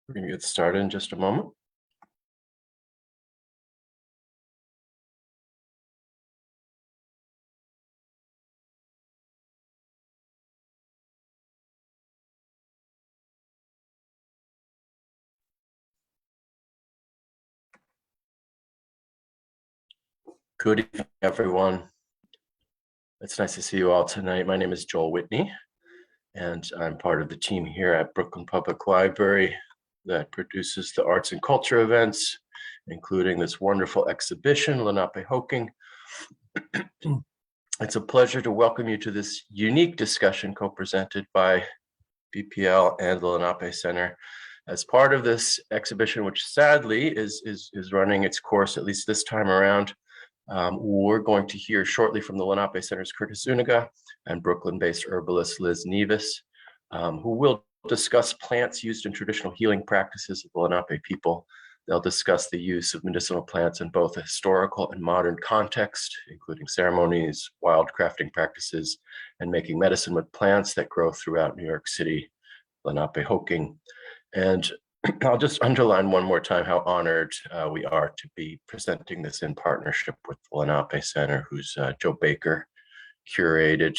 We're going to get started in just a moment. Good evening, everyone. It's nice to see you all tonight. My name is Joel Whitney, and I'm part of the team here at Brooklyn Public Library that produces the arts and culture events, including this wonderful exhibition, Lenapehoking. It's a pleasure to welcome you to this unique discussion co-presented by BPL and the Lenape Center. As part of this exhibition, which sadly is running its course, at least this time around, we're going to hear shortly from the Lenape Center's Curtis Zuniga and Brooklyn-based herbalist Liz Nevis, who will discuss plants used in traditional healing practices of the Lenape people. They'll discuss the use of medicinal plants in both a historical and modern context, including ceremonies, wild crafting practices, and making medicine with plants that grow throughout New York City, Lenapehoking. And I'll just underline one more time how honored we are to be presenting this in partnership with the Lenape Center, who's Joe Baker curated,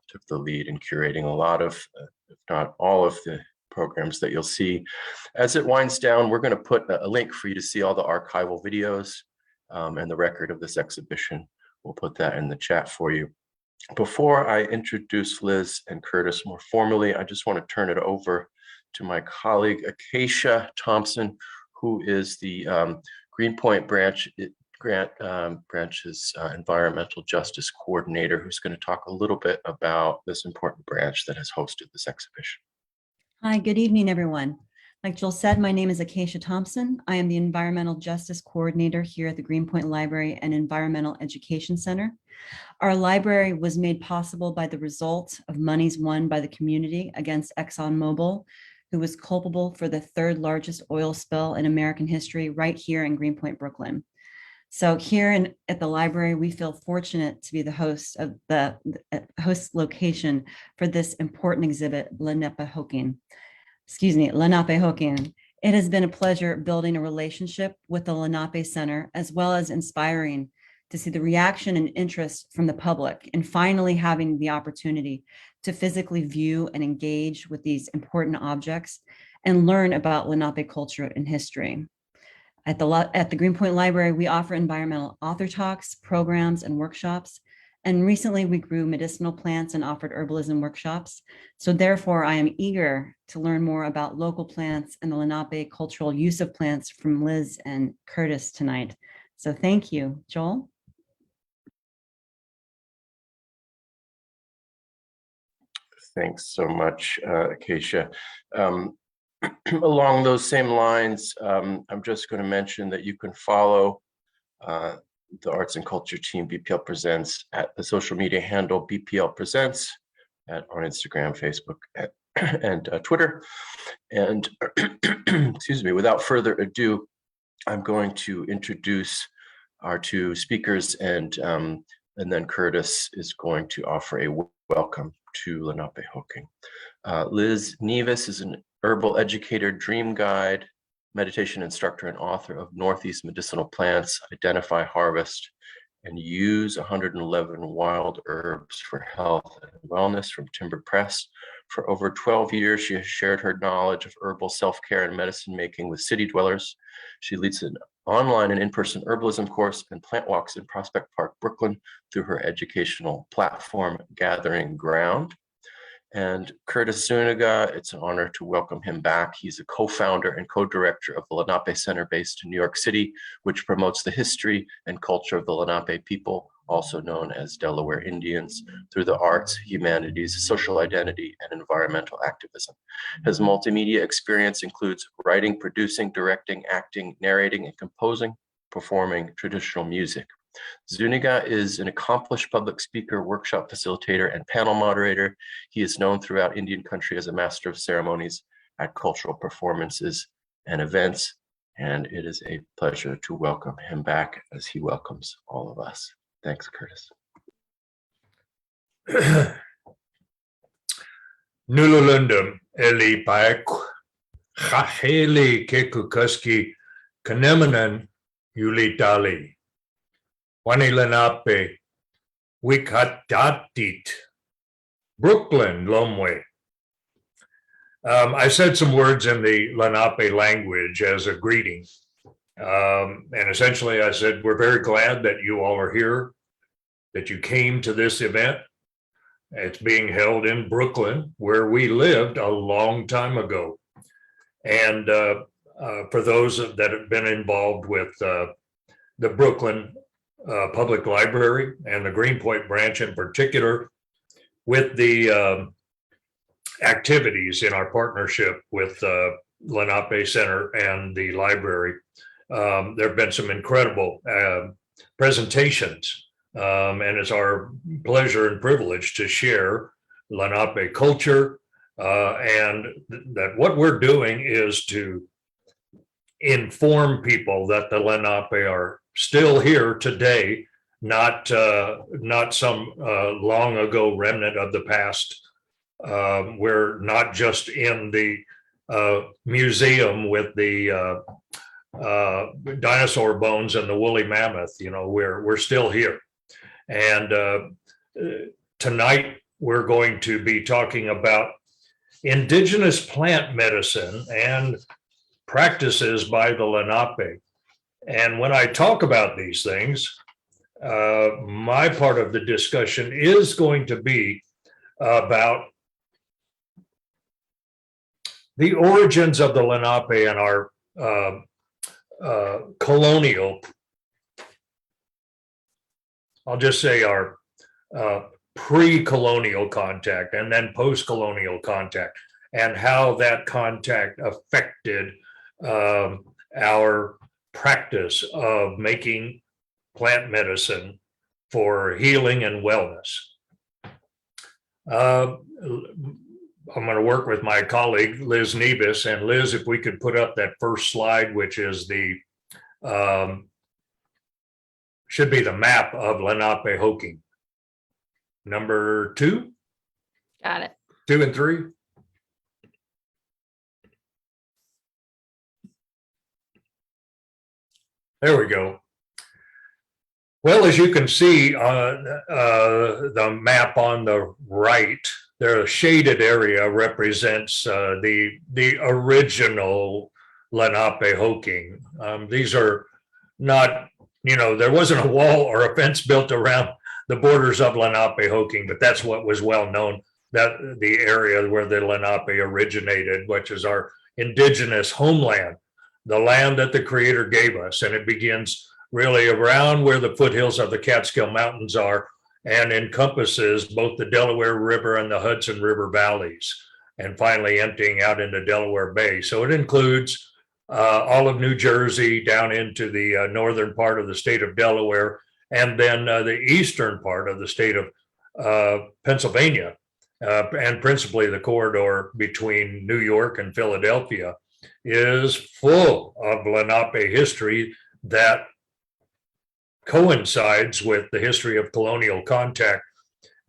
took the lead in curating a lot of, if not all of the programs that you'll see. As it winds down, we're going to put a link for you to see all the archival videos and the record of this exhibition. We'll put that in the chat for you. Before I introduce Liz and Curtis more formally, I just want to turn it over to my colleague Acacia Thompson, who is the Greenpoint branch's environmental justice coordinator, who's going to talk a little bit about this important branch that has hosted this exhibition. Hi, good evening, everyone. Like Joel said, my name is Acacia Thompson. I am the environmental justice coordinator here at the Greenpoint Library and Environmental Education Center. Our library was made possible by the result of monies won by the community against ExxonMobil, who was culpable for the third largest oil spill in American history right here in Greenpoint, Brooklyn. So here at the library, we feel fortunate to be the host of the host location for this important exhibit, Lenapehoking. It has been a pleasure building a relationship with the Lenape Center, as well as inspiring to see the reaction and interest from the public, and finally having the opportunity to physically view and engage with these important objects and learn about Lenape culture and history. At the Greenpoint Library, we offer environmental author talks, programs, and workshops. And recently we grew medicinal plants and offered herbalism workshops. So therefore, I am eager to learn more about local plants and the Lenape cultural use of plants from Liz and Curtis tonight. So thank you. Joel? Thanks so much, Acacia. Along those same lines, I'm just going to mention that you can follow the Arts and Culture team, BPL Presents, at the social media handle BPL Presents on Instagram, Facebook, and Twitter. And excuse me, without further ado, I'm going to introduce our two speakers, and then Curtis is going to offer a welcome to Lenapehoking. Liz Nevis is an herbal educator, dream guide, meditation instructor, and author of Northeast Medicinal Plants, Identify, Harvest, and Use 111 Wild Herbs for Health and Wellness from Timber Press. For over 12 years, she has shared her knowledge of herbal self-care and medicine making with city dwellers. She leads an online and in-person herbalism course and plant walks in Prospect Park, Brooklyn, through her educational platform, Gathering Ground. And Curtis Zuniga, it's an honor to welcome him back. He's a co-founder and co-director of the Lenape Center based in New York City, which promotes the history and culture of the Lenape people, also known as Delaware Indians, through the arts, humanities, social identity, and environmental activism. His multimedia experience includes writing, producing, directing, acting, narrating, and composing, performing traditional music. Zuniga is an accomplished public speaker, workshop facilitator, and panel moderator. He is known throughout Indian country as a master of ceremonies at cultural performances and events, and it is a pleasure to welcome him back as he welcomes all of us. Thanks, Curtis. Nululundum Eli Paek Chacheli kekukuski kanemanan yulitali. Wani Lenape wikatatit. Brooklyn Lomwe. I said some words in the Lenape language as a greeting. And essentially I said, we're very glad that you all are here, that you came to this event. It's being held in Brooklyn, where we lived a long time ago. And for those that have been involved with the Brooklyn Public Library and the Greenpoint branch in particular, with the activities in our partnership with Lenape Center and the library, there have been some incredible presentations. And it's our pleasure and privilege to share Lenape culture, and that what we're doing is to inform people that the Lenape are still here today, not some long ago remnant of the past. We're not just in the museum with the dinosaur bones and the woolly mammoth. You know, we're still here. And tonight we're going to be talking about indigenous plant medicine and practices by the Lenape. And when I talk about these things, my part of the discussion is going to be about the origins of the Lenape and our colonial, I'll just say our pre-colonial contact and then post-colonial contact, and how that contact affected our practice of making plant medicine for healing and wellness. I'm going to work with my colleague, Liz Nebus. And Liz, if we could put up that first slide, which is the, should be the map of Lenapehoking. Number 2? Got it. 2 and 3? There we go. Well, as you can see, the map on the right, the shaded area represents the original Lenapehoking. These are not, you know, there wasn't a wall or a fence built around the borders of Lenapehoking, but that's what was well known, that the area where the Lenape originated, which is our indigenous homeland, the land that the Creator gave us. And it begins really around where the foothills of the Catskill Mountains are, and encompasses both the Delaware River and the Hudson River valleys, and finally emptying out into Delaware Bay. So it includes all of New Jersey down into the northern part of the state of Delaware, and then the eastern part of the state of Pennsylvania, and principally the corridor between New York and Philadelphia is full of Lenape history that coincides with the history of colonial contact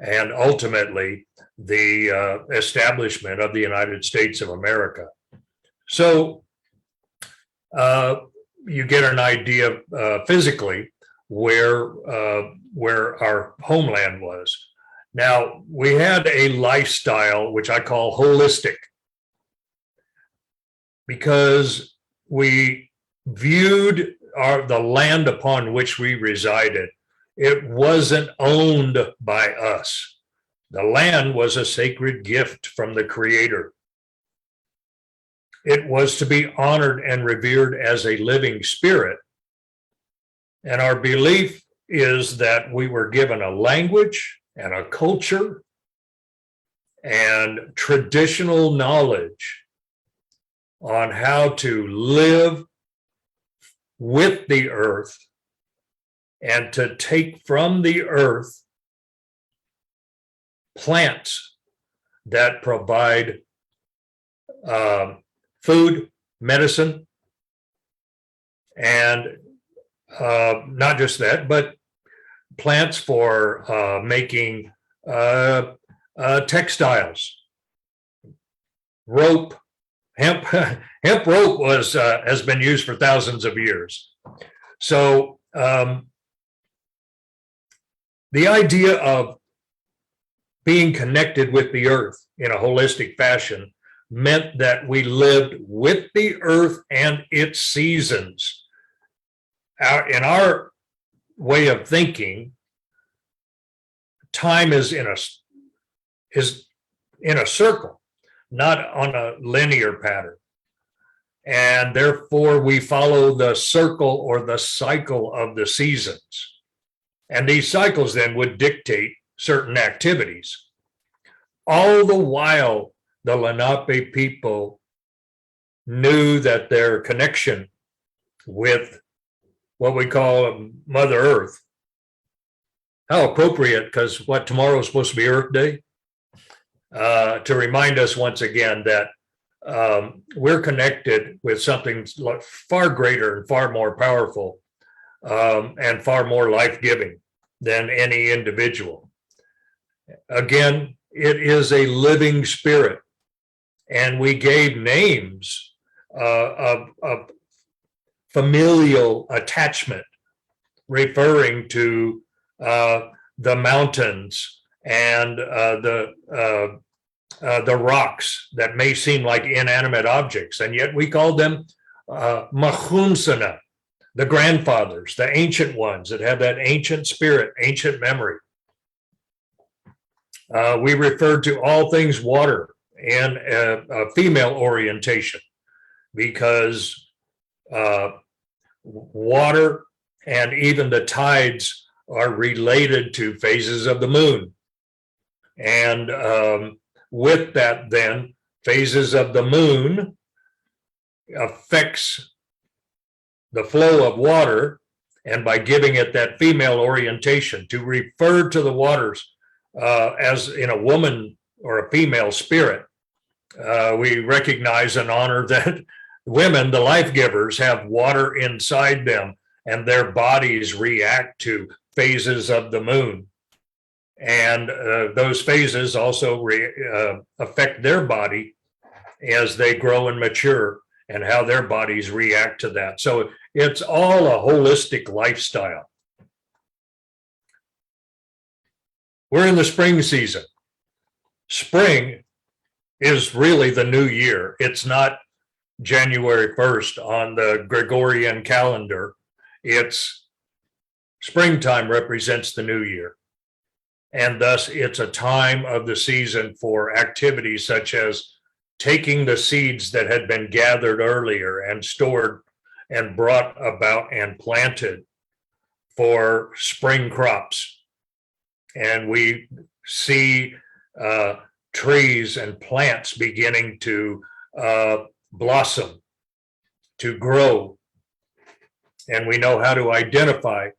and ultimately the establishment of the United States of America. So you get an idea physically where our homeland was. Now, we had a lifestyle which I call holistic, because we viewed the land upon which we resided. It wasn't owned by us. The land was a sacred gift from the Creator. It was to be honored and revered as a living spirit. And our belief is that we were given a language and a culture and traditional knowledge on how to live with the earth and to take from the earth plants that provide food, medicine, and not just that, but plants for making textiles, rope, hemp hemp rope has been used for thousands of years. So the idea of being connected with the earth in a holistic fashion meant that we lived with the earth and its seasons. In our way of thinking, time is in a circle, not on a linear pattern. And therefore, we follow the circle or the cycle of the seasons. And these cycles then would dictate certain activities. All the while, the Lenape people knew that their connection with what we call Mother Earth, how appropriate, because tomorrow is supposed to be Earth Day, to remind us once again that we're connected with something far greater and far more powerful and far more life-giving than any individual. Again, it is a living spirit, and we gave names of familial attachment, referring to the mountains and the rocks that may seem like inanimate objects, and yet we call them Mahunsana, the grandfathers, the ancient ones that have that ancient spirit, ancient memory. We refer to all things water and a female orientation, because water and even the tides are related to phases of the moon. And with that, then, phases of the moon affects the flow of water, and by giving it that female orientation, to refer to the waters as in a woman or a female spirit, we recognize and honor that women, the life givers, have water inside them, and their bodies react to phases of the moon. And those phases also affect their body as they grow and mature, and how their bodies react to that. So it's all a holistic lifestyle. We're in the spring season. Spring is really the new year. It's not January 1st on the Gregorian calendar. It's springtime represents the new year. And thus it's a time of the season for activities such as taking the seeds that had been gathered earlier and stored and brought about and planted for spring crops. And we see trees and plants beginning to blossom, to grow. And we know how to identify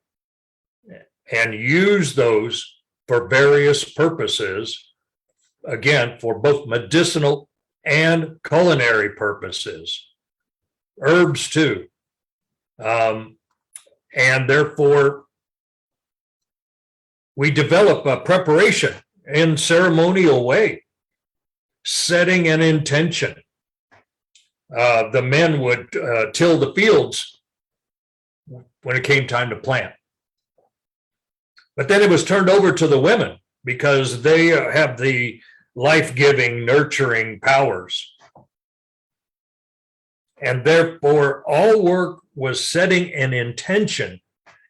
and use those for various purposes, again, for both medicinal and culinary purposes, herbs too. And therefore, we develop a preparation in ceremonial way, setting an intention. The men would till the fields when it came time to plant. But then it was turned over to the women because they have the life-giving, nurturing powers. And therefore, all work was setting an intention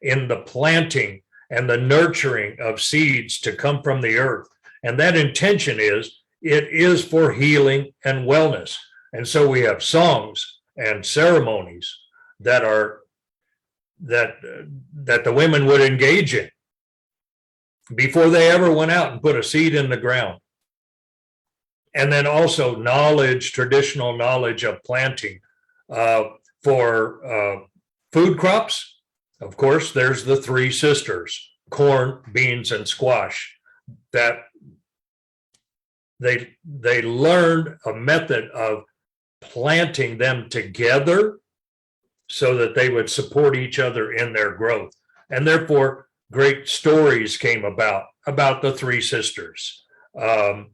in the planting and the nurturing of seeds to come from the earth. And that intention is, it is for healing and wellness. And so we have songs and ceremonies that the women would engage in before they ever went out and put a seed in the ground. And then also knowledge, traditional knowledge of planting for food crops. Of course, there's the three sisters, corn, beans, and squash, that they learned a method of planting them together so that they would support each other in their growth. And therefore, great stories came about the three sisters. And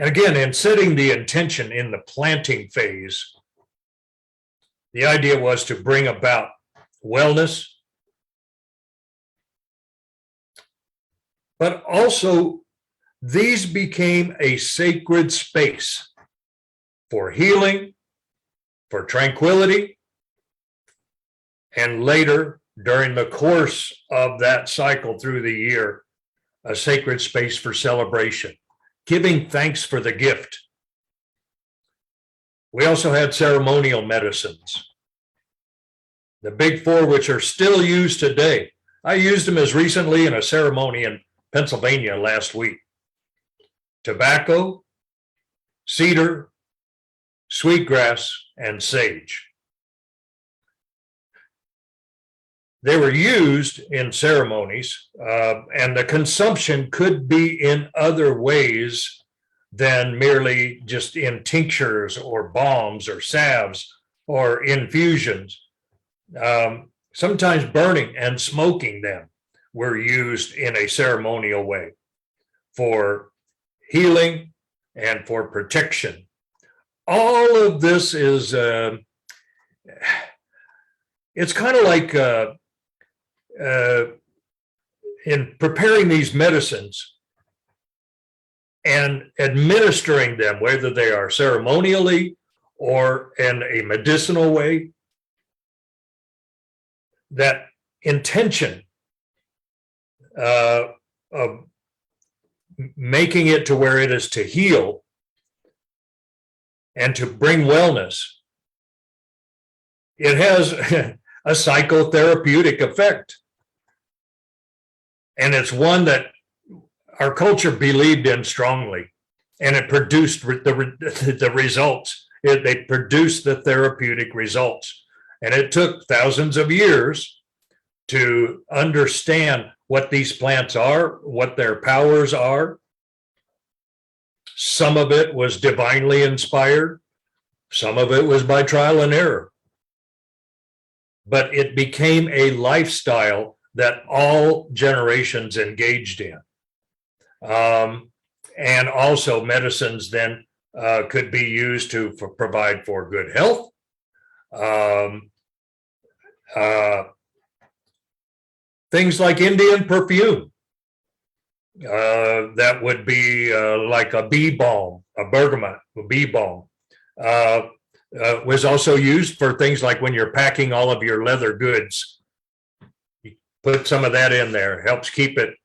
And again, in setting the intention in the planting phase, the idea was to bring about wellness, but also these became a sacred space for healing, for tranquility, and later, during the course of that cycle through the year, a sacred space for celebration, giving thanks for the gift. We also had ceremonial medicines, the big four, which are still used today. I used them as recently in a ceremony in Pennsylvania last week. Tobacco, cedar, sweetgrass, and sage. They were used in ceremonies, and the consumption could be in other ways than merely just in tinctures or balms or salves or infusions. Sometimes burning and smoking them were used in a ceremonial way for healing and for protection. All of this is, it's kind of like in preparing these medicines and administering them, whether they are ceremonially or in a medicinal way, that intention of making it to where it is to heal and to bring wellness, it has a psychotherapeutic effect. And it's one that our culture believed in strongly, and it produced the results. They produced the therapeutic results. And it took thousands of years to understand what these plants are, what their powers are. Some of it was divinely inspired. Some of it was by trial and error. But it became a lifestyle that all generations engaged in. And also medicines then could be used to provide for good health. Things like Indian perfume, that would be like a bee balm, a bergamot, a bee balm, was also used for things like when you're packing all of your leather goods. You put some of that in there, helps keep it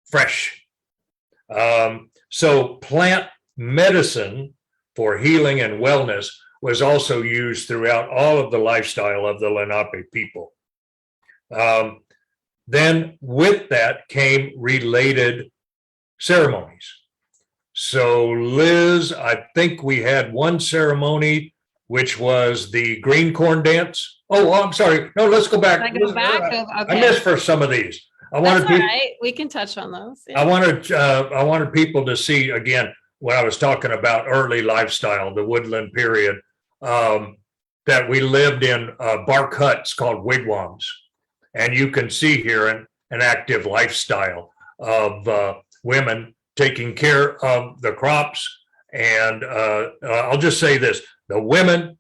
fresh. So plant medicine for healing and wellness was also used throughout all of the lifestyle of the Lenape people. Then with that came related ceremonies. So Liz, I think we had one ceremony, which was the green corn dance. Oh, I'm sorry. No, let's go back. Can I go back? Okay. I missed for some of these. I That's wanted all right. We can touch on those. Yeah. I wanted people to see again when I was talking about early lifestyle, the woodland period, that we lived in bark huts called wigwams, and you can see here an active lifestyle of women taking care of the crops. And I'll just say this: the women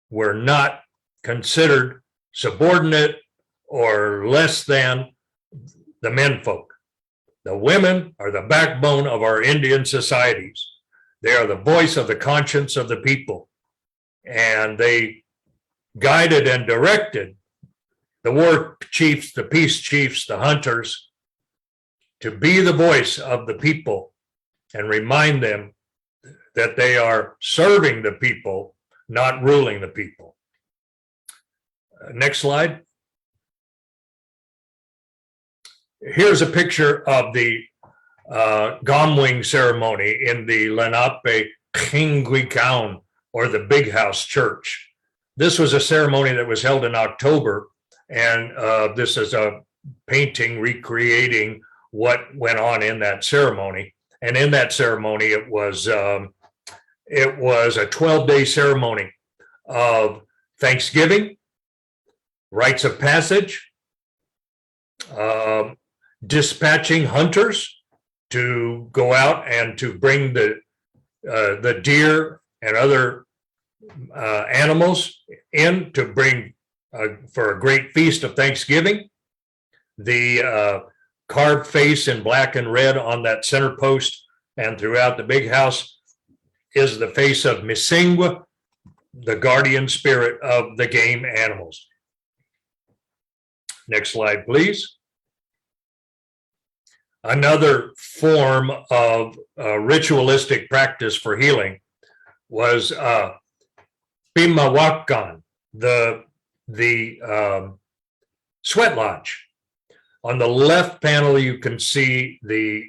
were not considered subordinate or less than the men folk. The women are the backbone of our Indian societies. They are the voice of the conscience of the people. And they guided and directed the war chiefs, the peace chiefs, the hunters, to be the voice of the people and remind them that they are serving the people, not ruling the people. Next slide. Here's a picture of the Gomwing ceremony in the Lenapehoking, or the Big House Church. This was a ceremony that was held in October, and this is a painting recreating what went on in that ceremony. And in that ceremony, it was a 12-day ceremony of Thanksgiving, rites of passage, dispatching hunters to go out and to bring the the deer and other animals in to bring for a great feast of Thanksgiving. The carved face in black and red on that center post and throughout the big house is the face of Misingwa, the guardian spirit of the game animals. Next slide, please. Another form of ritualistic practice for healing was Pimawakan, the sweat lodge. On the left panel, you can see the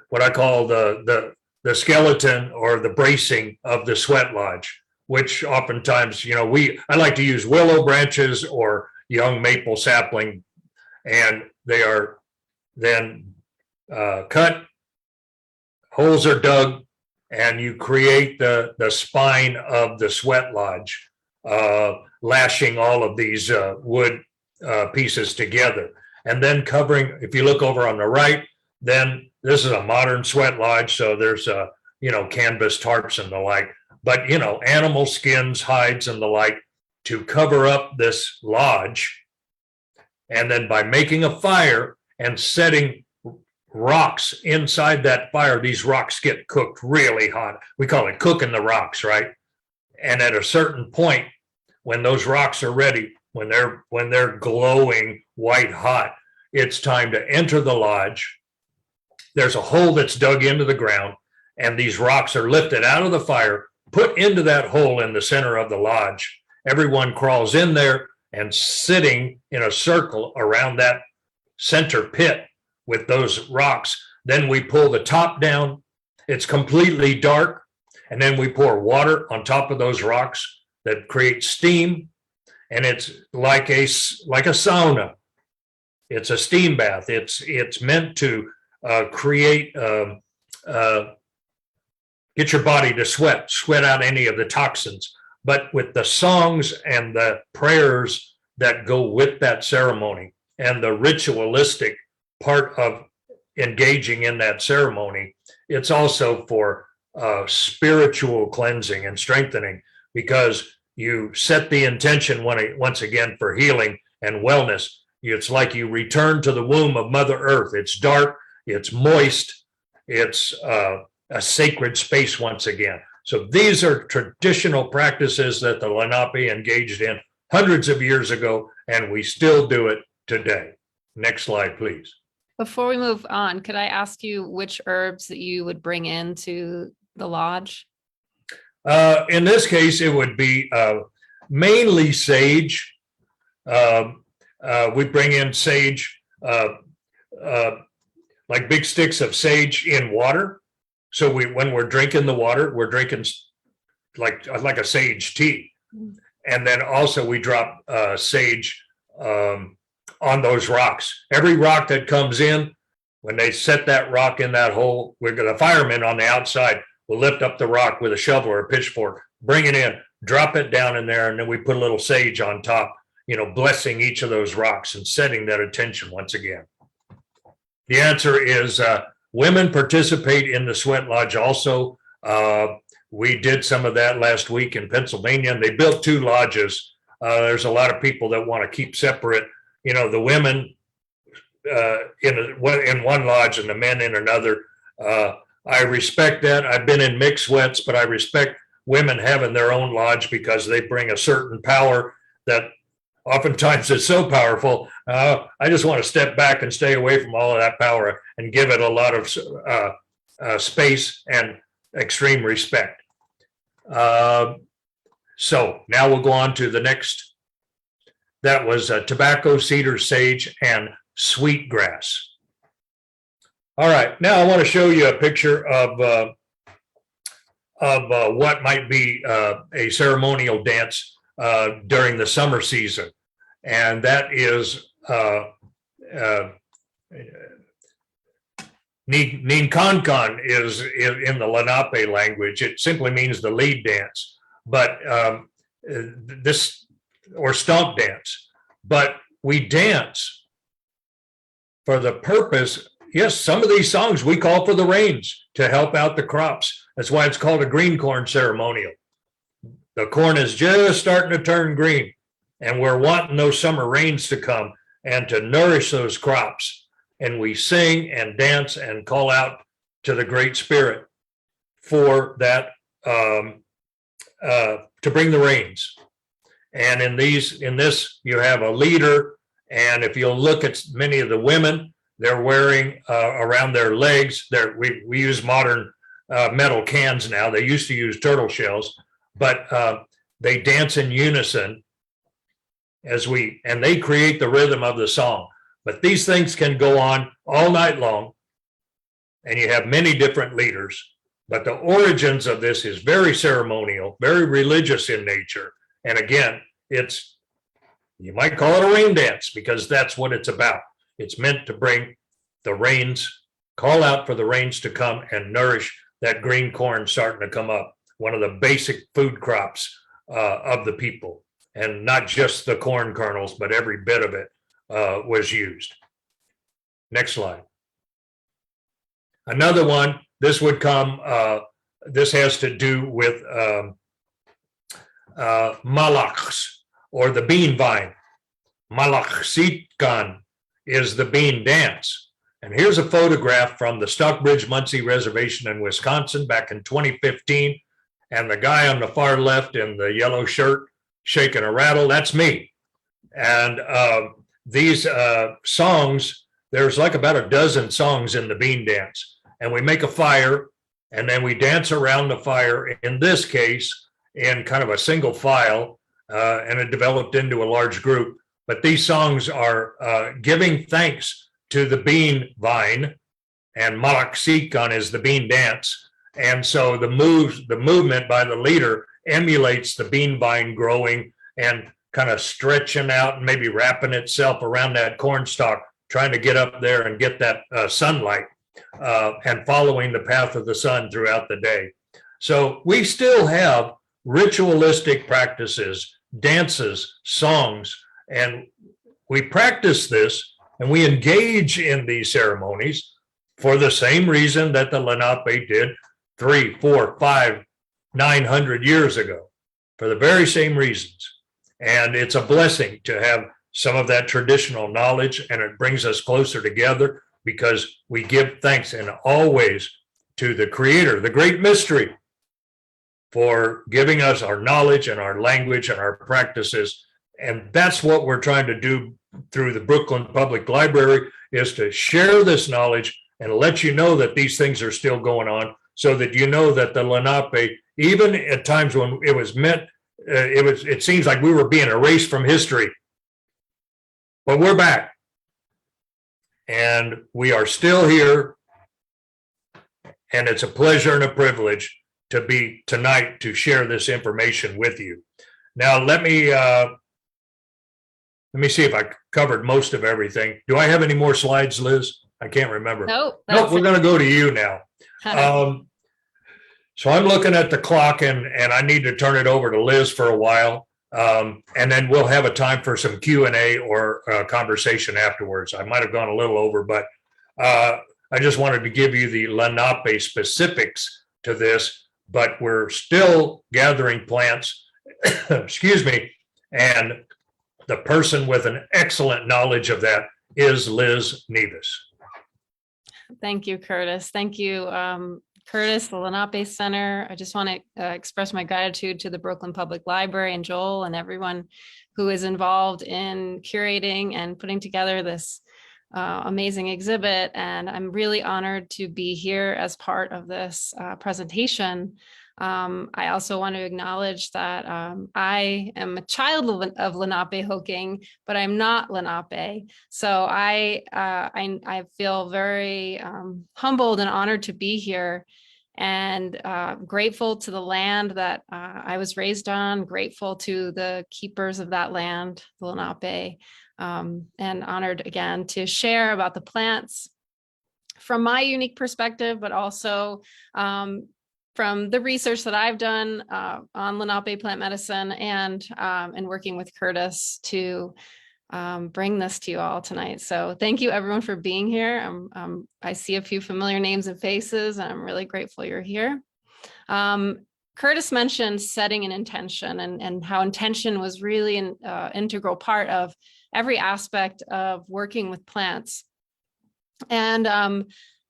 what I call the skeleton or the bracing of the sweat lodge, which oftentimes, I like to use willow branches or young maple sapling, and they are then cut, holes are dug, and you create the spine of the sweat lodge, lashing all of these wood pieces together. And then covering, if you look over on the right, then this is a modern sweat lodge. So there's, canvas tarps and the like, but, animal skins, hides and the like to cover up this lodge. And then by making a fire and setting rocks inside that fire, these rocks get cooked really hot. We call it cooking the rocks, right? And at a certain point, when those rocks are ready, when they're glowing white hot, it's time to enter the lodge. There's a hole that's dug into the ground, and these rocks are lifted out of the fire, put into that hole in the center of the lodge. Everyone crawls in there and sitting in a circle around that center pit with those rocks. Then we pull the top down. It's completely dark. And then we pour water on top of those rocks that create steam. And it's like a sauna. It's a steam bath. It's meant to create, get your body to sweat out any of the toxins. But with the songs and the prayers that go with that ceremony and the ritualistic part of engaging in that ceremony, it's also for spiritual cleansing and strengthening, because you set the intention once again for healing and wellness. It's like you return to the womb of Mother Earth. It's dark, it's moist, it's a sacred space once again. So these are traditional practices that the Lenape engaged in hundreds of years ago, and we still do it today. Next slide, please. Before we move on, could I ask you which herbs that you would bring into the lodge? In this case, it would be mainly sage. We bring in sage, like big sticks of sage in water. So when we're drinking the water, we're drinking like a sage tea. And then also we drop sage on those rocks. Every rock that comes in, when they set that rock in that hole, we're going to firemen on the outside will lift up the rock with a shovel or a pitchfork, bring it in, drop it down in there, and then we put a little sage on top, blessing each of those rocks and setting that intention once again. The answer is women participate in the sweat lodge also. We did some of that last week in Pennsylvania, and they built 2 lodges. There's a lot of people that want to keep separate, the women in one lodge and the men in another. I respect that. I've been in mixed sweats, but I respect women having their own lodge because they bring a certain power that oftentimes is so powerful. I just want to step back and stay away from all of that power and give it a lot of space and extreme respect. So now we'll go on to the next. That was tobacco, cedar, sage, and sweetgrass. All right, now I want to show you a picture of what might be a ceremonial dance during the summer season, and that is Ninkankan is in the Lenape language. It simply means the lead dance, but this or stomp dance. But we dance for the purpose. Yes, some of these songs we call for the rains to help out the crops. That's why it's called a green corn ceremonial. The corn is just starting to turn green, and we're wanting those summer rains to come and to nourish those crops. And we sing and dance and call out to the Great Spirit for that, to bring the rains. And in this, you have a leader. And if you'll look at many of the women, they're wearing around their legs, we use modern metal cans now. They used to use turtle shells, but they dance in unison and they create the rhythm of the song. But these things can go on all night long, and you have many different leaders. But the origins of this is very ceremonial, very religious in nature. And again, you might call it a rain dance because that's what it's about. It's meant to bring the rains, call out for the rains to come and nourish that green corn starting to come up, one of the basic food crops of the people. And not just the corn kernels, but every bit of it was used. Next slide. Another one, this would come, this has to do with malaks, or the bean vine. Malaksitkan is the bean dance. And here's a photograph from the Stockbridge-Muncie Reservation in Wisconsin back in 2015. And the guy on the far left in the yellow shirt shaking a rattle, that's me. And these songs, there's like about a dozen songs in the bean dance. And we make a fire, and then we dance around the fire, in this case, in kind of a single file, and it developed into a large group. But these songs are giving thanks to the bean vine, and Malaksikan is the bean dance. And so the movement by the leader emulates the bean vine growing and kind of stretching out and maybe wrapping itself around that corn stalk, trying to get up there and get that sunlight, and following the path of the sun throughout the day. So we still have ritualistic practices, dances, songs, and we practice this and we engage in these ceremonies for the same reason that the Lenape did 300, 400, 500, 900 years ago, for the very same reasons. And it's a blessing to have some of that traditional knowledge, and it brings us closer together because we give thanks in all ways to the Creator, the great mystery, for giving us our knowledge and our language and our practices. And that's what we're trying to do through the Brooklyn Public Library, is to share this knowledge and let you know that these things are still going on, so that you know that the Lenape, even at times when it was meant, it seems like we were being erased from history, but we're back and we are still here. And it's a pleasure and a privilege to be tonight to share this information with you. Now, let me see if I covered most of everything. Do I have any more slides, Liz? I can't remember. Nope. We're going to go to you now. So I'm looking at the clock, and I need to turn it over to Liz for a while. And then we'll have a time for some Q&A or conversation afterwards. I might have gone a little over, but I just wanted to give you the Lenape specifics to this, but we're still gathering plants, excuse me, and the person with an excellent knowledge of that is Liz Nevis. Thank you, Curtis. Thank you, Curtis, the Lenape Center. I just want to express my gratitude to the Brooklyn Public Library and Joel and everyone who is involved in curating and putting together this amazing exhibit. And I'm really honored to be here as part of this presentation. I also want to acknowledge that I am a child of Lenapehoking, but I'm not Lenape. So I feel very humbled and honored to be here, and grateful to the land that I was raised on, grateful to the keepers of that land, the Lenape, and honored again to share about the plants from my unique perspective, but also from the research that I've done on Lenape plant medicine, and working with Curtis to bring this to you all tonight. So thank you everyone for being here. I see a few familiar names and faces, and I'm really grateful you're here. Curtis mentioned setting an intention and how intention was really an integral part of every aspect of working with plants. And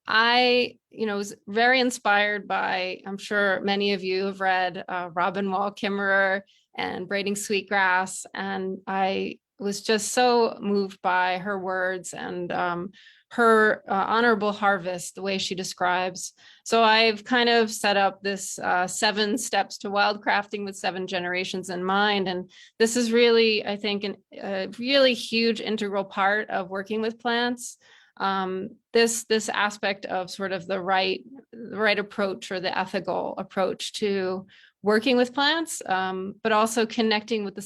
I, was very inspired by, I'm sure many of you have read Robin Wall Kimmerer and Braiding Sweetgrass. And I was just so moved by her words and her honorable harvest, the way she describes. So I've kind of set up this 7 steps to wildcrafting with 7 generations in mind. And this is really, I think, a really huge integral part of working with plants. This aspect of sort of the right approach or the ethical approach to working with plants, but also connecting with the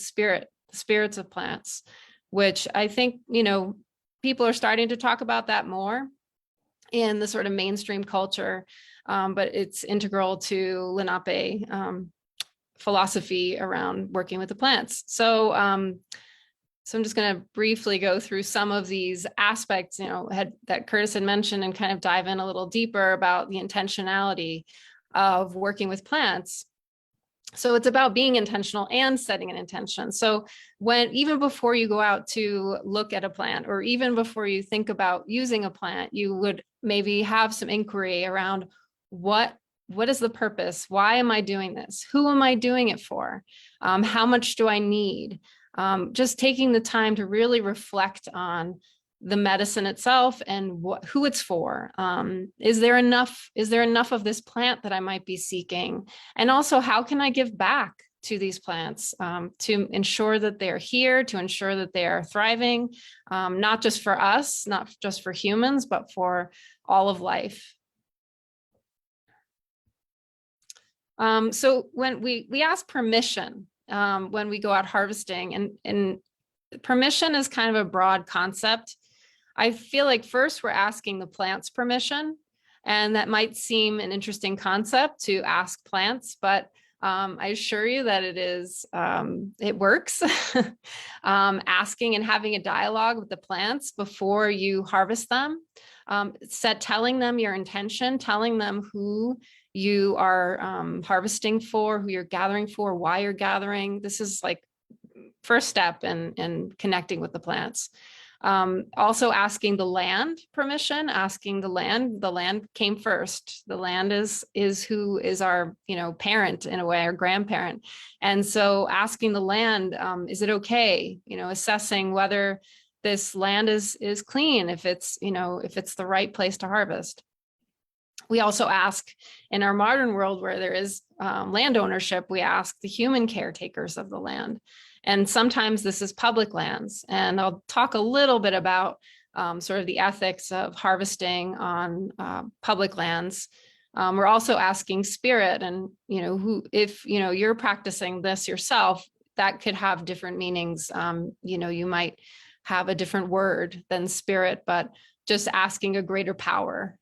spirits of plants, which I think, people are starting to talk about that more in the sort of mainstream culture, but it's integral to Lenape philosophy around working with the plants. So I'm just going to briefly go through some of these aspects, that Curtis had mentioned, and kind of dive in a little deeper about the intentionality of working with plants. So it's about being intentional and setting an intention. So even before you go out to look at a plant, or even before you think about using a plant, you would maybe have some inquiry around what is the purpose? Why am I doing this? Who am I doing it for? How much do I need? Just taking the time to really reflect on the medicine itself and who it's for. Is there enough of this plant that I might be seeking? And also, how can I give back to these plants to ensure that they're here, to ensure that they are thriving, not just for us, not just for humans, but for all of life. So when we ask permission when we go out harvesting, and permission is kind of a broad concept. I feel like first we're asking the plants permission, and that might seem an interesting concept to ask plants, but I assure you that it works. Asking and having a dialogue with the plants before you harvest them, telling them your intention, telling them who you are harvesting for, who you're gathering for, why you're gathering. This is like first step in connecting with the plants. Also asking the land permission, asking the land came first. The land is who is our, parent in a way, our grandparent. And so asking the land, is it okay? Assessing whether this land is clean, if it's the right place to harvest. We also ask, in our modern world where there is land ownership, we ask the human caretakers of the land. And sometimes this is public lands. And I'll talk a little bit about sort of the ethics of harvesting on public lands. We're also asking spirit, and if you're practicing this yourself, that could have different meanings. You might have a different word than spirit, but just asking a greater power.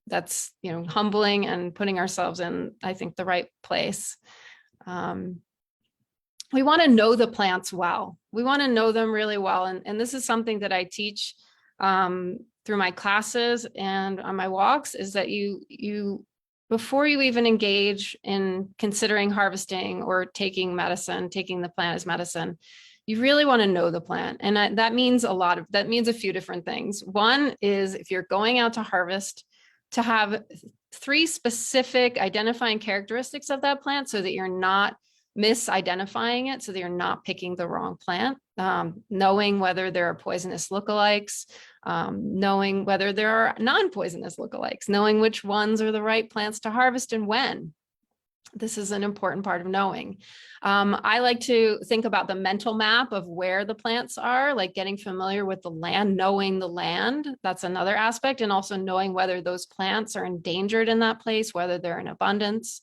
That's humbling and putting ourselves in, I think, the right place. We want to know the plants well. We want to know them really well. And this is something that I teach through my classes and on my walks, is that you before you even engage in considering harvesting or taking the plant as medicine, you really want to know the plant. And that means a few different things. One is, if you're going out to harvest, to have 3 specific identifying characteristics of that plant, so that you're not misidentifying it, so that you're not picking the wrong plant. Knowing whether there are poisonous lookalikes, knowing whether there are non-poisonous lookalikes, knowing which ones are the right plants to harvest and when. This is an important part of knowing. I like to think about the mental map of where the plants are, like getting familiar with the land, knowing the land. That's another aspect. And also knowing whether those plants are endangered in that place, whether they're in abundance.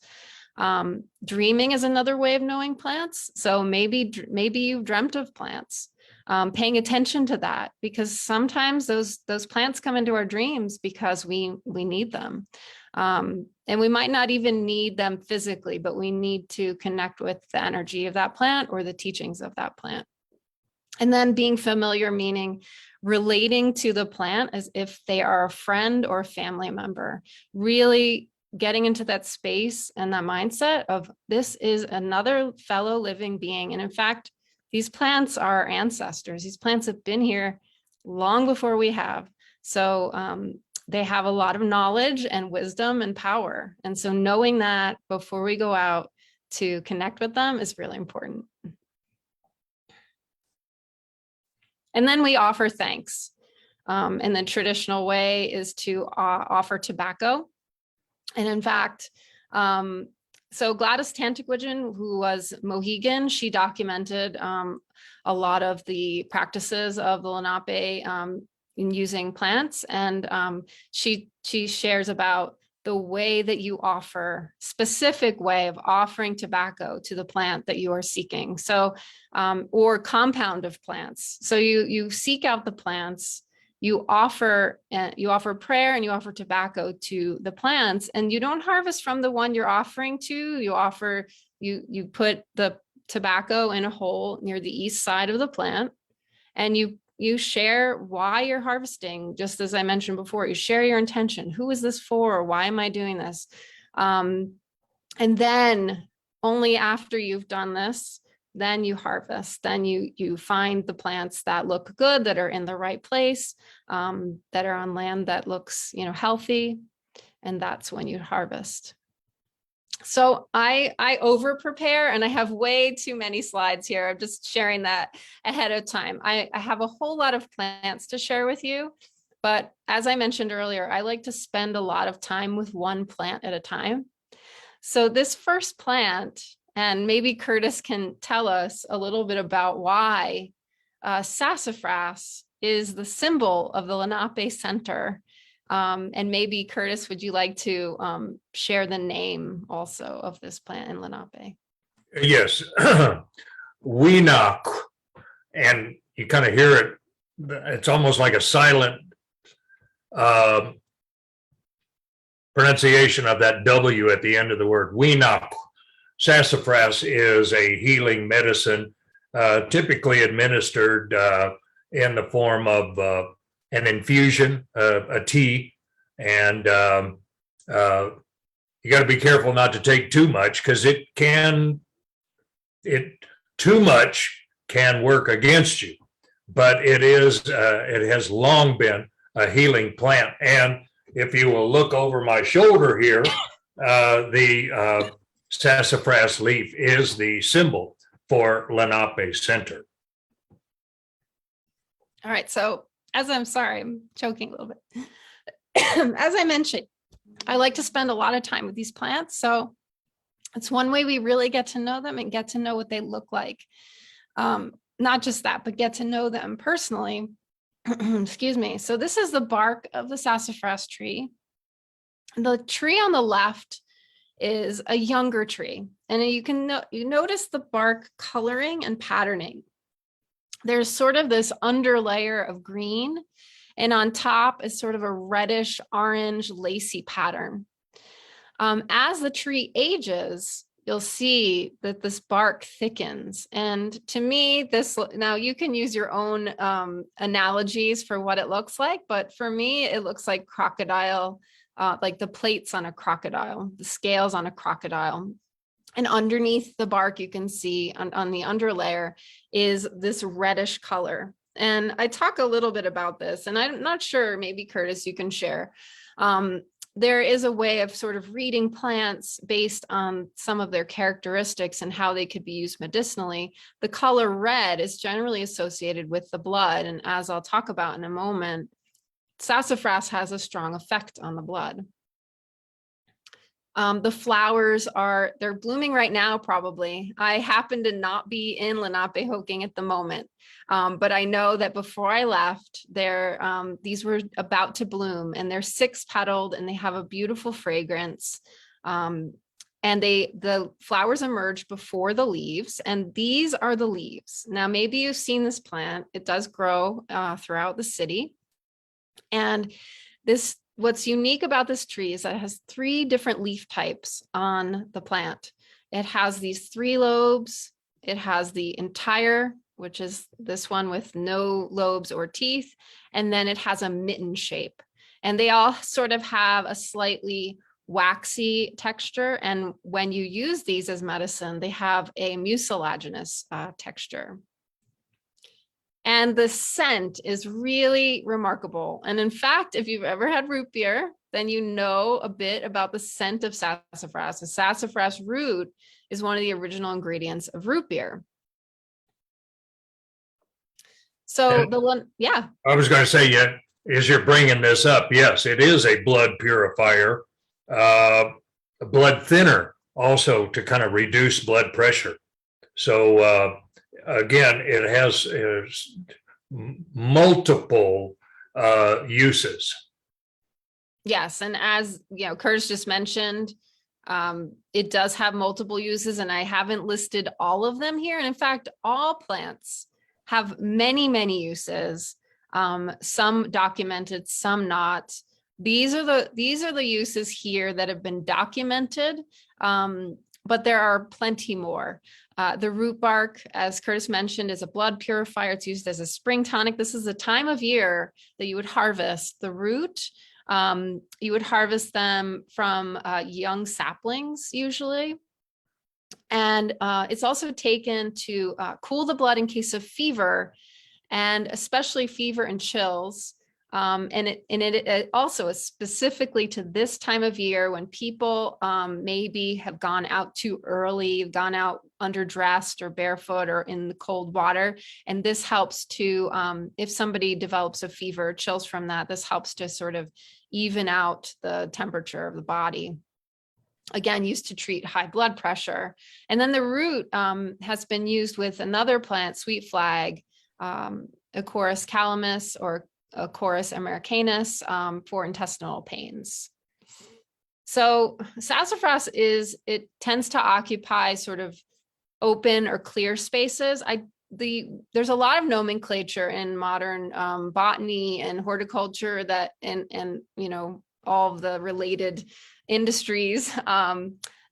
Dreaming is another way of knowing plants. So maybe you've dreamt of plants. Paying attention to that, because sometimes those plants come into our dreams because we need them. And we might not even need them physically, but we need to connect with the energy of that plant or the teachings of that plant. And then being familiar, meaning relating to the plant as if they are a friend or family member. Really getting into that space and that mindset of this is another fellow living being. And in fact, these plants are ancestors. These plants have been here long before we have. So they have a lot of knowledge and wisdom and power. And so knowing that before we go out to connect with them is really important. And then we offer thanks. And the traditional way is to offer tobacco. And in fact, so Gladys Tantaquidgeon, who was Mohegan, she documented a lot of the practices of the Lenape in using plants. And she shares about the way that you offer, specific way of offering tobacco to the plant that you are seeking. So, or compound of plants. So you seek out the plants, you offer prayer and you offer tobacco to the plants, and you don't harvest from the one you're offering to. You put the tobacco in a hole near the east side of the plant, and you share why you're harvesting. Just as I mentioned before, you share your intention. Who is this for? Why am I doing this? And then only after you've done this, then you harvest. Then you find the plants that look good, that are in the right place, that are on land that looks, healthy, and that's when you harvest. So I over prepare, and I have way too many slides here. I'm just sharing that ahead of time. I have a whole lot of plants to share with you, but as I mentioned earlier, I like to spend a lot of time with one plant at a time. So this first plant, and maybe Curtis can tell us a little bit about why sassafras is the symbol of the Lenape Center. And maybe Curtis, would you like to share the name also of this plant in Lenape? Yes, Weenok, and you kind of hear it. It's almost like a silent pronunciation of that W at the end of the word. Weenok. Sassafras is a healing medicine, typically administered in the form of an infusion, a tea, and you got to be careful not to take too much, because too much can work against you. But it has long been a healing plant. And if you will look over my shoulder here, the sassafras leaf is the symbol for Lenape Center. All right, so I'm choking a little bit. As I mentioned, I like to spend a lot of time with these plants. So it's one way we really get to know them and get to know what they look like. Not just that, but get to know them personally. Excuse me. So this is the bark of the sassafras tree. The tree on the left is a younger tree, and you notice the bark coloring and patterning. There's sort of this underlayer of green, and on top is sort of a reddish orange lacy pattern. As the tree ages, you'll see that this bark thickens. And to me, now you can use your own analogies for what it looks like, but for me, it looks like crocodile, like the plates on a crocodile, the scales on a crocodile. And underneath the bark, you can see on the underlayer is this reddish color. And I talk a little bit about this, and I'm not sure, maybe Curtis, you can share. There is a way of sort of reading plants based on some of their characteristics and how they could be used medicinally. The color red is generally associated with the blood. And as I'll talk about in a moment, sassafras has a strong effect on the blood. The flowers they're blooming right now, probably. I happen to not be in Lenapehoking at the moment, but I know that before I left, these were about to bloom, and they're 6-petaled, and they have a beautiful fragrance. And the flowers emerge before the leaves, and these are the leaves. Now, maybe you've seen this plant. It does grow throughout the city. And what's unique about this tree is that it has 3 different leaf types on the plant. It has these 3 lobes. It has the entire, which is this one with no lobes or teeth. And then it has a mitten shape. And they all sort of have a slightly waxy texture. And when you use these as medicine, they have a mucilaginous texture. And the scent is really remarkable. And in fact, if you've ever had root beer, then you know a bit about the scent of sassafras. The sassafras root is one of the original ingredients of root beer. So yeah. I was going to say, yeah, as you're bringing this up, yes, it is a blood purifier, a blood thinner also to kind of reduce blood pressure. So again, it has multiple uses. Yes, and as you know, Curtis just mentioned, it does have multiple uses, and I haven't listed all of them here. And in fact, all plants have many, many uses. Some documented, some not. These are the uses here that have been documented, but there are plenty more. The root bark, as Curtis mentioned, is a blood purifier. It's used as a spring tonic. This is the time of year that you would harvest the root. You would harvest them from young saplings usually. And it's also taken to cool the blood in case of fever, and especially fever and chills. And it also is specifically to this time of year when people maybe have gone out too early, gone out underdressed or barefoot or in the cold water. And this helps to, if somebody develops a fever or chills from that, this helps to sort of even out the temperature of the body. Again, used to treat high blood pressure. And then the root has been used with another plant, sweet flag, Acorus calamus or Acorus americanus for intestinal pains. So sassafras it tends to occupy sort of open or clear spaces. There's a lot of nomenclature in modern botany and horticulture that and you know all of the related industries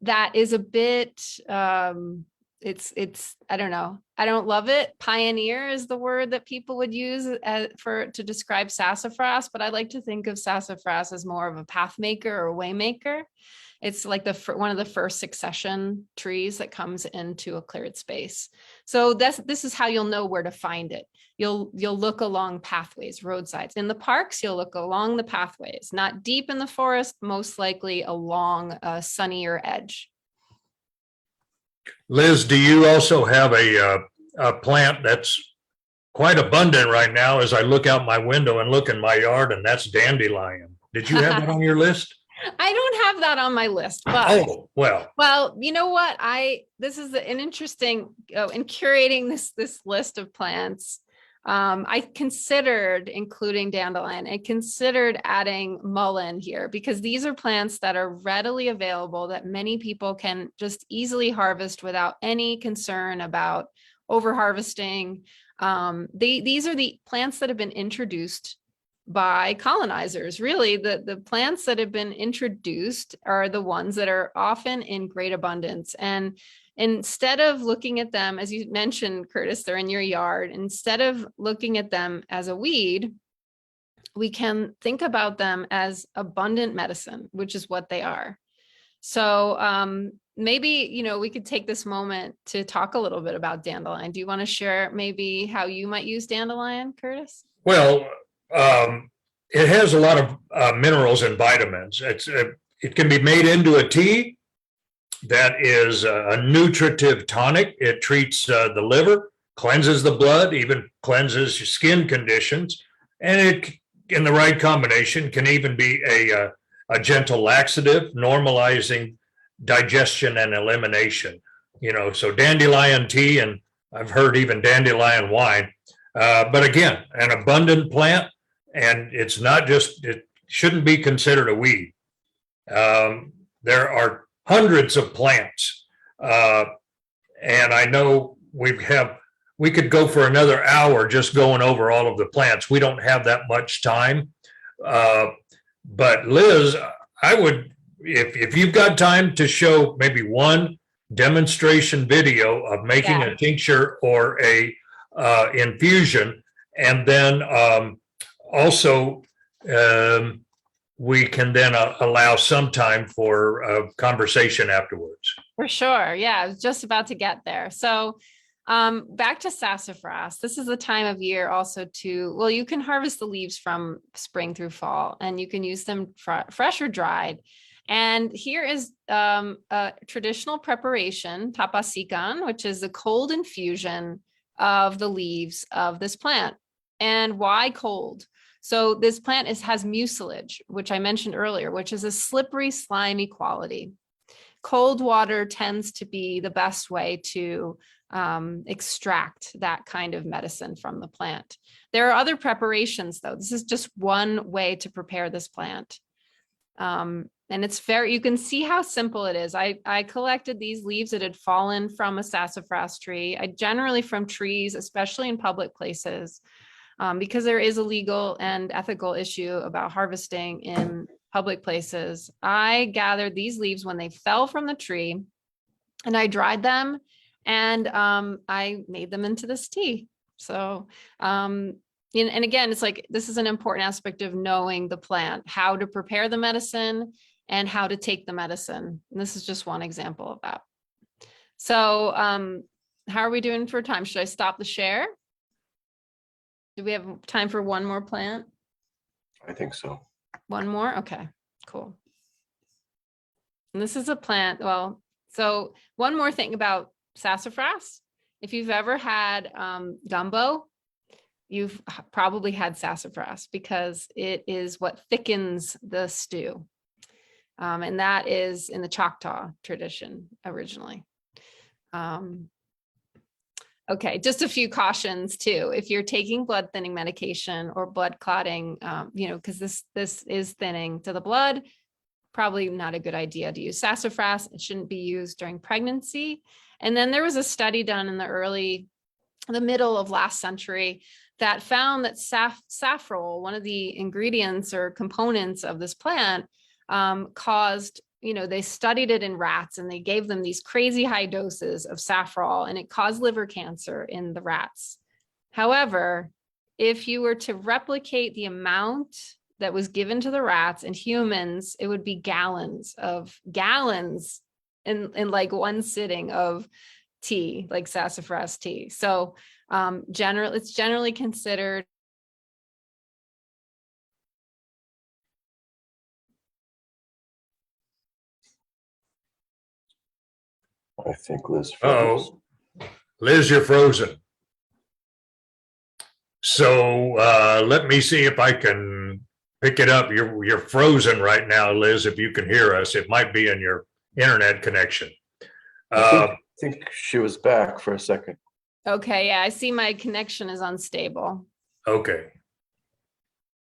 that is a bit it's I don't know, I don't love it. Pioneer is the word that people would use to describe sassafras, but I like to think of sassafras as more of a path maker or way maker. It's like one of the first succession trees that comes into a cleared space. So this is how you'll know where to find it. You'll look along pathways, roadsides. In the parks, you'll look along the pathways, not deep in the forest, most likely along a sunnier edge. Liz, do you also have a plant that's quite abundant right now as I look out my window and look in my yard, and that's dandelion? Did you have that on your list? I don't have that on my list, but well, you know what? This is an interesting in curating this list of plants. I considered including dandelion. I considered adding mullein here because these are plants that are readily available that many people can just easily harvest without any concern about over harvesting. These are the plants that have been introduced by colonizers. Really, the plants that have been introduced are the ones that are often in great abundance. And instead of looking at them, as you mentioned, Curtis, they're in your yard. Instead of looking at them as a weed, we can think about them as abundant medicine, which is what they are. So maybe, we could take this moment to talk a little bit about dandelion. Do you want to share maybe how you might use dandelion, Curtis? Well, it has a lot of minerals and vitamins. It can be made into a tea that is a nutritive tonic. It treats the liver, cleanses the blood, even cleanses skin conditions, and it, in the right combination, can even be a gentle laxative, normalizing digestion and elimination. So dandelion tea, and I've heard even dandelion wine. But again, an abundant plant, and it's not just, it shouldn't be considered a weed. There are hundreds of plants. And I know we could go for another hour just going over all of the plants. We don't have that much time. But Liz, I would, if you've got time to show maybe one demonstration video of making a tincture or a infusion, and then also we can then allow some time for conversation afterwards. For sure. Yeah, I was just about to get there. So back to sassafras. This is the time of year also well, you can harvest the leaves from spring through fall, and you can use them fresh or dried. And here is a traditional preparation, tapasikan, which is the cold infusion of the leaves of this plant. And why cold? So this plant has mucilage, which I mentioned earlier, which is a slippery, slimy quality. Cold water tends to be the best way to extract that kind of medicine from the plant. There are other preparations, though. This is just one way to prepare this plant. And it's you can see how simple it is. I collected these leaves that had fallen from a sassafras tree. I generally from trees, especially in public places, because there is a legal and ethical issue about harvesting in public places. I gathered these leaves when they fell from the tree, and I dried them, and I made them into this tea. So, and again, it's like, this is an important aspect of knowing the plant, how to prepare the medicine and how to take the medicine. And this is just one example of that. So how are we doing for time? Should I stop the share? Do we have time for one more plant? I think so. One more? Okay, cool. And this is a plant. Well, so one more thing about sassafras. If you've ever had gumbo, you've probably had sassafras, because it is what thickens the stew. And that is in the Choctaw tradition originally. Okay, just a few cautions too. If you're taking blood thinning medication or blood clotting, because this is thinning to the blood, probably not a good idea to use sassafras. It shouldn't be used during pregnancy. And then there was a study done in the middle of last century that found that saffrole, one of the ingredients or components of this plant, caused, they studied it in rats, and they gave them these crazy high doses of saffrole, and it caused liver cancer in the rats. However, if you were to replicate the amount that was given to the rats in humans, it would be gallons in like one sitting of tea, like sassafras tea. So it's generally considered I think Liz froze. Oh, Liz, you're frozen. So let me see if I can pick it up. You're frozen right now, Liz. If you can hear us, it might be in your internet connection. I think she was back for a second. okay. Yeah, I see my connection is unstable. Okay.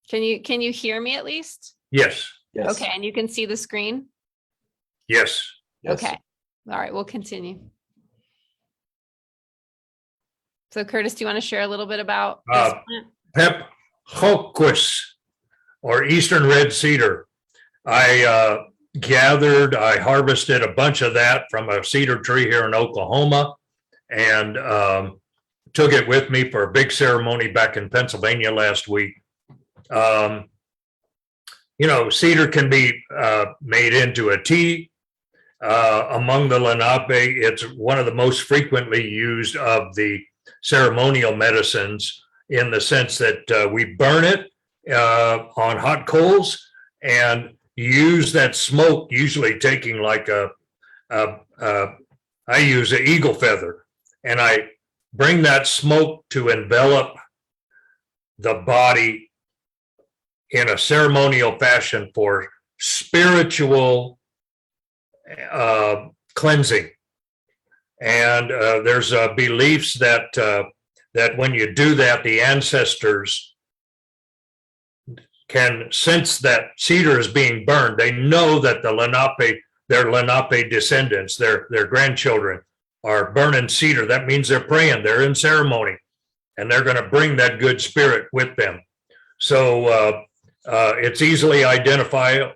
Can you hear me at least? Yes. Yes. Okay, and you can see the screen? Yes. Yes. Okay. All right, we'll continue. So Curtis, do you want to share a little bit about this plant? Pephoquus, or Eastern Red Cedar. I harvested a bunch of that from a cedar tree here in Oklahoma, and took it with me for a big ceremony back in Pennsylvania last week. Cedar can be made into a tea. Among the Lenape, it's one of the most frequently used of the ceremonial medicines, in the sense that we burn it on hot coals and use that smoke, usually taking like I use an eagle feather, and I bring that smoke to envelop the body in a ceremonial fashion for spiritual cleansing. And there's beliefs that when you do that, the ancestors can sense that cedar is being burned. They know that their Lenape descendants, their grandchildren, are burning cedar. That means they're praying, they're in ceremony, and they're going to bring that good spirit with them. So it's easily identifiable.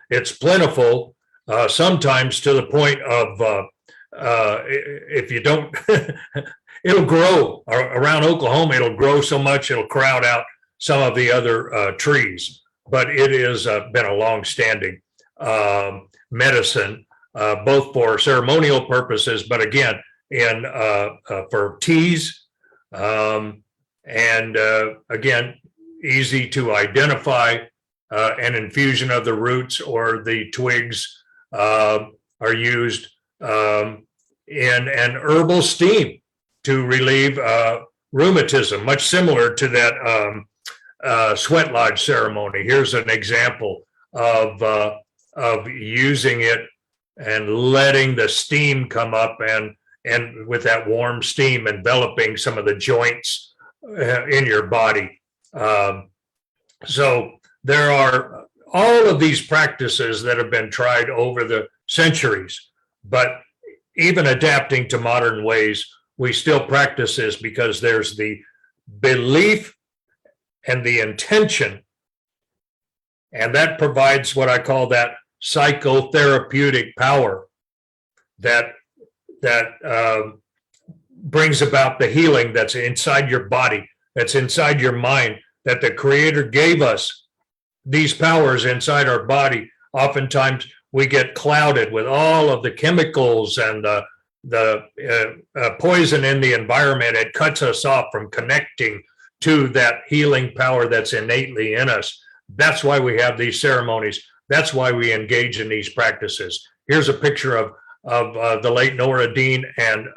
It's plentiful, sometimes to the point of if you don't, it'll grow around Oklahoma. It'll grow so much it'll crowd out some of the other trees. but it has been a long-standing medicine, both for ceremonial purposes, but again, for teas, and again, easy to identify. An infusion of the roots or the twigs are used in an herbal steam to relieve rheumatism, much similar to that sweat lodge ceremony. Here's an example of using it and letting the steam come up, and with that warm steam enveloping some of the joints in your body. So there are all of these practices that have been tried over the centuries, but even adapting to modern ways, we still practice this because there's the belief and the intention, and that provides what I call that psychotherapeutic power that brings about the healing that's inside your body, that's inside your mind, that the Creator gave us these powers inside our body. Oftentimes we get clouded with all of the chemicals and the poison in the environment. It cuts us off from connecting to that healing power that's innately in us. That's why we have these ceremonies. That's why we engage in these practices. Here's a picture of the late Nora Dean and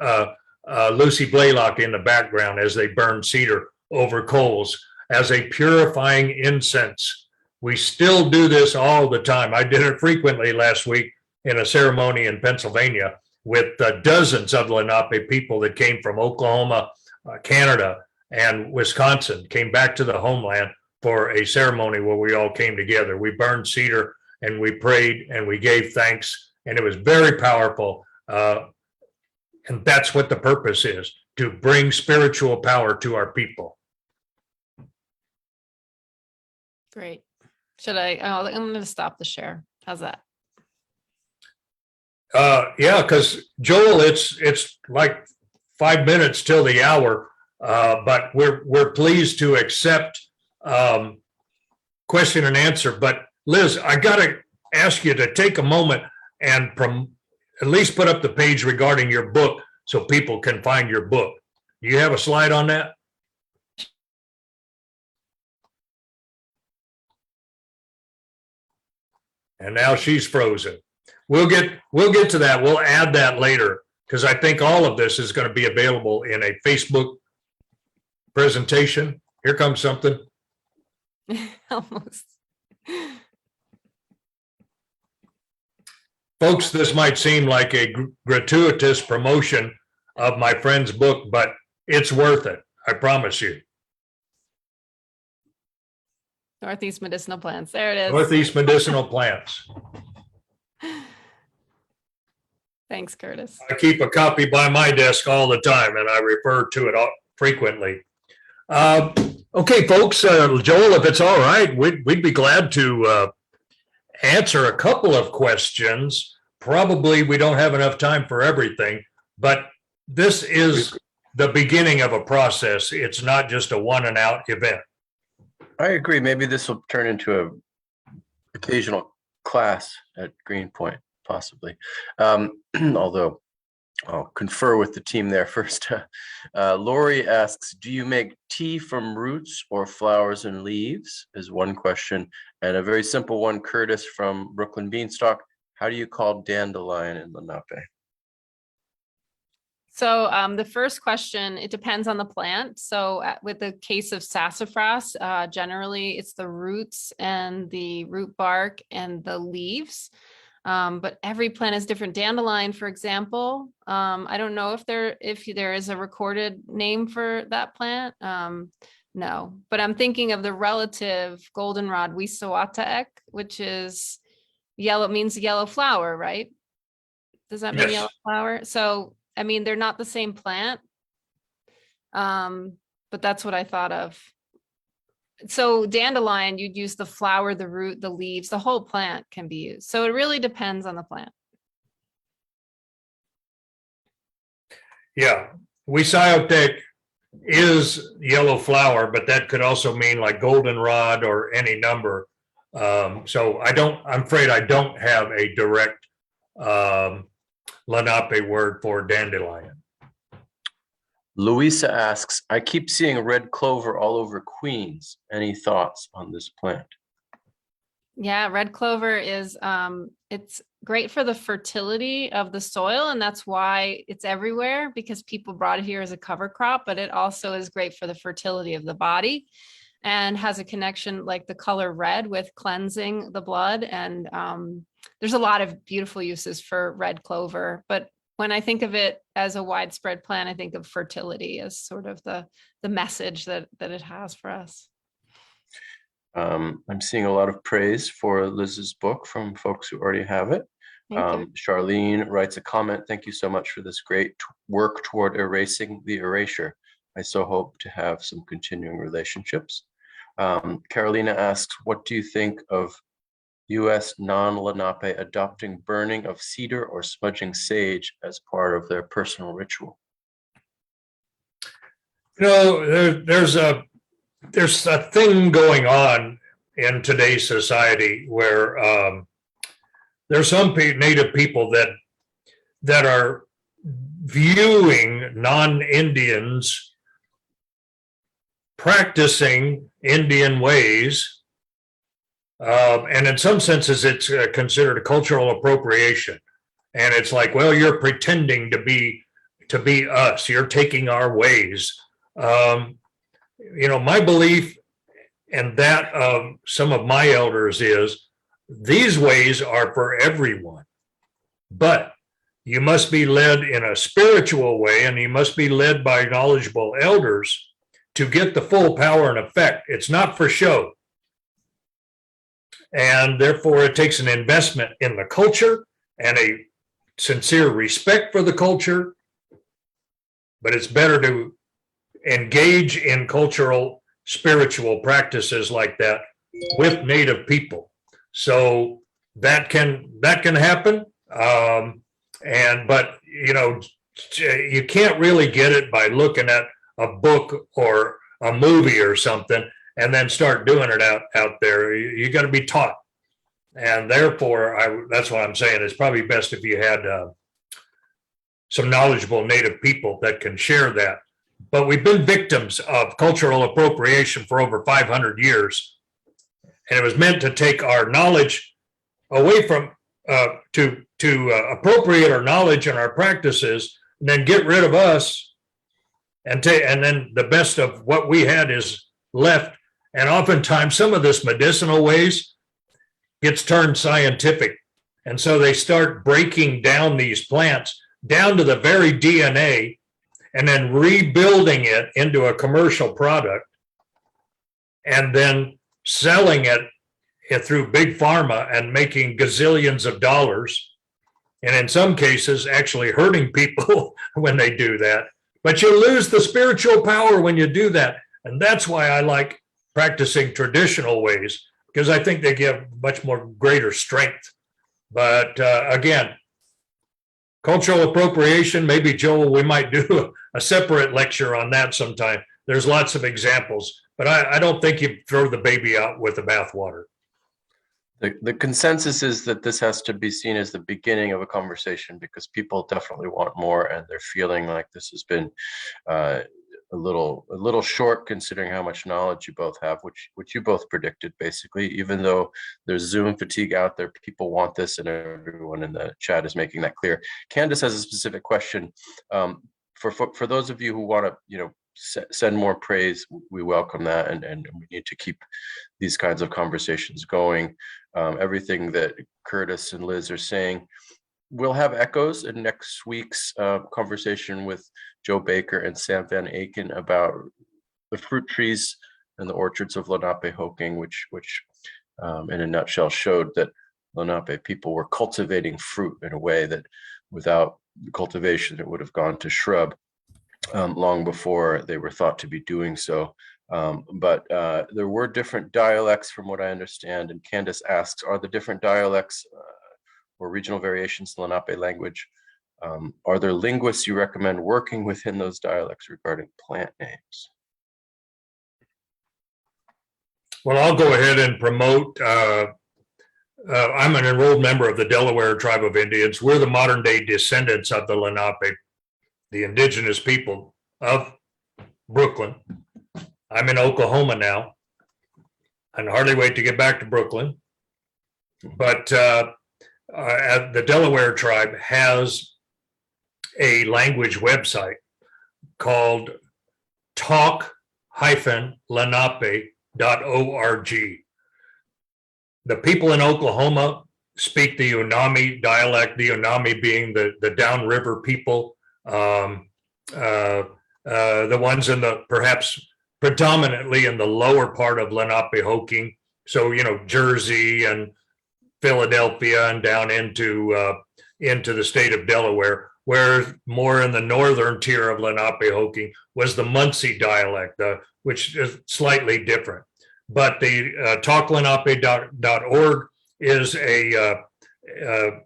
Lucy Blaylock in the background as they burn cedar over coals as a purifying incense. We still do this all the time. I did it frequently last week in a ceremony in Pennsylvania with dozens of Lenape people that came from Oklahoma, Canada, and Wisconsin, came back to the homeland for a ceremony where we all came together. We burned cedar and we prayed and we gave thanks, and it was very powerful. And that's what the purpose is, to bring spiritual power to our people. Great. I'm going to stop the share. How's that? Yeah, because Joel, it's like 5 minutes till the hour, but we're pleased to accept question and answer. But Liz, I got to ask you to take a moment and at least put up the page regarding your book so people can find your book. Do you have a slide on that? And now she's frozen. We'll get to that. We'll add that later because I think all of this is going to be available in a Facebook presentation. Here comes something. Almost. Folks, this might seem like a gratuitous promotion of my friend's book, but it's worth it. I promise you. Northeast medicinal plants. There it is. Northeast medicinal plants. Thanks, Curtis. I keep a copy by my desk all the time, and I refer to it frequently. Okay, folks, Joel, if it's all right, we'd be glad to answer a couple of questions. Probably we don't have enough time for everything, but this is the beginning of a process. It's not just a one and out event. I agree. Maybe this will turn into a occasional class at Greenpoint, possibly. Although I'll confer with the team there first. Lori asks, do you make tea from roots or flowers and leaves? Is one question. And a very simple one, Curtis from Brooklyn Beanstalk. How do you call dandelion in Lenape? So the first question, it depends on the plant. So with the case of sassafras, generally it's the roots and the root bark and the leaves. But every plant is different. Dandelion, for example, I don't know if there is a recorded name for that plant. No, but I'm thinking of the relative goldenrod Wisawataek, which is yellow, means yellow flower, right? Does that mean Yes. yellow flower? So, I mean, they're not the same plant, but that's what I thought of. So dandelion, you'd use the flower, the root, the leaves, the whole plant can be used. So it really depends on the plant. Yeah, Wisawataek is yellow flower, but that could also mean like goldenrod or any number So I'm afraid I don't have a direct Lenape word for dandelion. Louisa asks, I keep seeing red clover all over Queens. Any thoughts on this plant? Yeah, red clover is it's great for the fertility of the soil, and that's why it's everywhere, because people brought it here as a cover crop, but it also is great for the fertility of the body and has a connection like the color red with cleansing the blood. And there's a lot of beautiful uses for red clover, but when I think of it as a widespread plant, I think of fertility as sort of the message that it has for us. I'm seeing a lot of praise for Liz's book from folks who already have it. Thank you. Charlene writes a comment. Thank you so much for this great work toward erasing the erasure. I so hope to have some continuing relationships. Carolina asks, what do you think of U.S. non-Lenape adopting burning of cedar or smudging sage as part of their personal ritual? You know, there's a thing going on in today's society where there's some native people that are viewing non-Indians practicing Indian ways, and in some senses it's considered a cultural appropriation. And it's like, well, you're pretending to be us. You're taking our ways. You know, my belief and that of some of my elders is these ways are for everyone, but you must be led in a spiritual way, and you must be led by knowledgeable elders to get the full power and effect. It's not for show. And therefore, it takes an investment in the culture and a sincere respect for the culture, but it's better to engage in cultural, spiritual practices like that with native people. So that can happen. But you know, you can't really get it by looking at a book or a movie or something and then start doing it out there. You got to be taught. And therefore, that's what I'm saying. It's probably best if you had some knowledgeable native people that can share that. But we've been victims of cultural appropriation for over 500 years. And it was meant to take our knowledge away from, to appropriate our knowledge and our practices, and then get rid of us. And then the best of what we had is left. And oftentimes some of this medicinal ways gets turned scientific. And so they start breaking down these plants down to the very DNA and then rebuilding it into a commercial product and then selling it through big pharma and making gazillions of dollars. And in some cases, actually hurting people when they do that. But you lose the spiritual power when you do that. And that's why I like practicing traditional ways, because I think they give much more greater strength. But again, cultural appropriation, maybe, Joel, we might do a separate lecture on that sometime. There's lots of examples, but I don't think you throw the baby out with the bathwater. The consensus is that this has to be seen as the beginning of a conversation, because people definitely want more, and they're feeling like this has been a little short considering how much knowledge you both have, which you both predicted basically. Even though there's Zoom fatigue out there, people want this, and everyone in the chat is making that clear. Candace has a specific question. For those of you who want to, send more praise, we welcome that, and we need to keep these kinds of conversations going. Everything that Curtis and Liz are saying will have echoes in next week's conversation with Joe Baker and Sam Van Aken about the fruit trees and the orchards of Lenapehoking, which in a nutshell showed that Lenape people were cultivating fruit in a way that without cultivation, it would have gone to shrub long before they were thought to be doing so. But there were different dialects from what I understand. And Candace asks, are the different dialects or regional variations in Lenape language, are there linguists you recommend working within those dialects regarding plant names? Well, I'll go ahead and promote. I'm an enrolled member of the Delaware Tribe of Indians. We're the modern day descendants of the Lenape, the indigenous people of Brooklyn. I'm in Oklahoma now. I can hardly wait to get back to Brooklyn. But the Delaware Tribe has a language website called talk-lenape.org. The people in Oklahoma speak the Unami dialect, the Unami being the downriver people, the ones in the perhaps predominantly in the lower part of Lenapehoking. So, Jersey and Philadelphia and down into the state of Delaware, where more in the northern tier of Lenapehoking was the Muncie dialect, which is slightly different. But the talklenape.org is a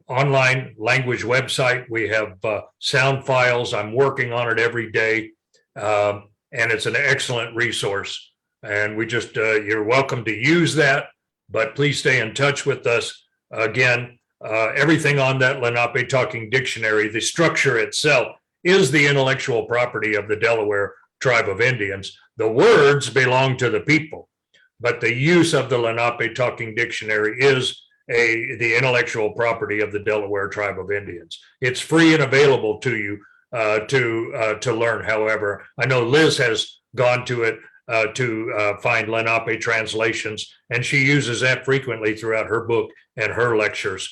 online language website. We have sound files. I'm working on it every day, and it's an excellent resource. And we just you're welcome to use that, but please stay in touch with us. Again, everything on that Lenape Talking Dictionary, the structure itself is the intellectual property of the Delaware Tribe of Indians. The words belong to the people, but the use of the Lenape Talking Dictionary is the intellectual property of the Delaware Tribe of Indians. It's free and available to you to learn. However, I know Liz has gone to it to find Lenape translations, and she uses that frequently throughout her book and her lectures.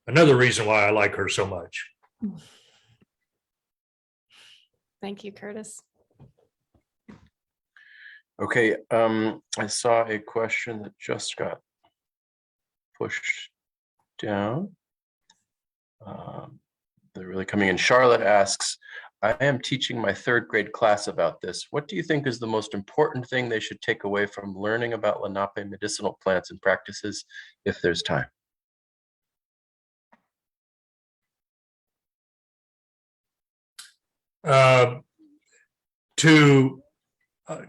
Another reason why I like her so much. Thank you, Curtis. Okay, I saw a question that just got pushed down. They're really coming in. Charlotte asks, I am teaching my 3rd grade class about this. What do you think is the most important thing they should take away from learning about Lenape medicinal plants and practices if there's time?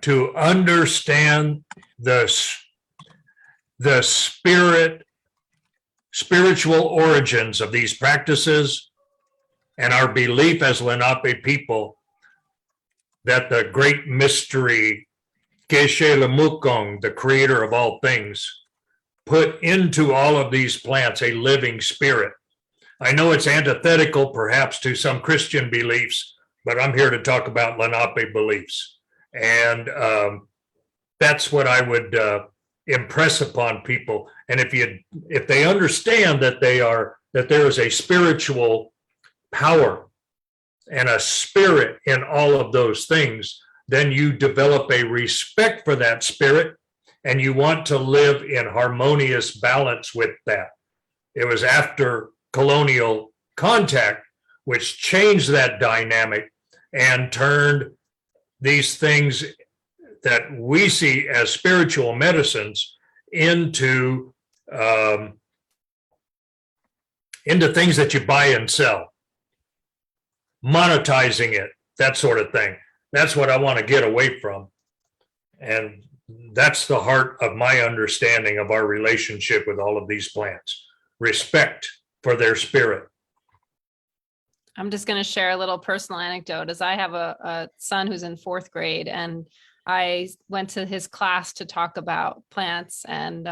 To understand the spiritual origins of these practices and our belief as Lenape people that the great mystery, Geshe Lemukong, the creator of all things, put into all of these plants a living spirit. I know it's antithetical perhaps to some Christian beliefs, but I'm here to talk about Lenape beliefs. And that's what I would impress upon people. And if they understand that there is a spiritual power and a spirit in all of those things, then you develop a respect for that spirit and you want to live in harmonious balance with that. It was after colonial contact which changed that dynamic and turned these things that we see as spiritual medicines into things that you buy and sell, monetizing it, that sort of thing. That's what I want to get away from. And that's the heart of my understanding of our relationship with all of these plants. Respect for their spirit. I'm just going to share a little personal anecdote, as I have a son who's in 4th grade, and I went to his class to talk about plants, and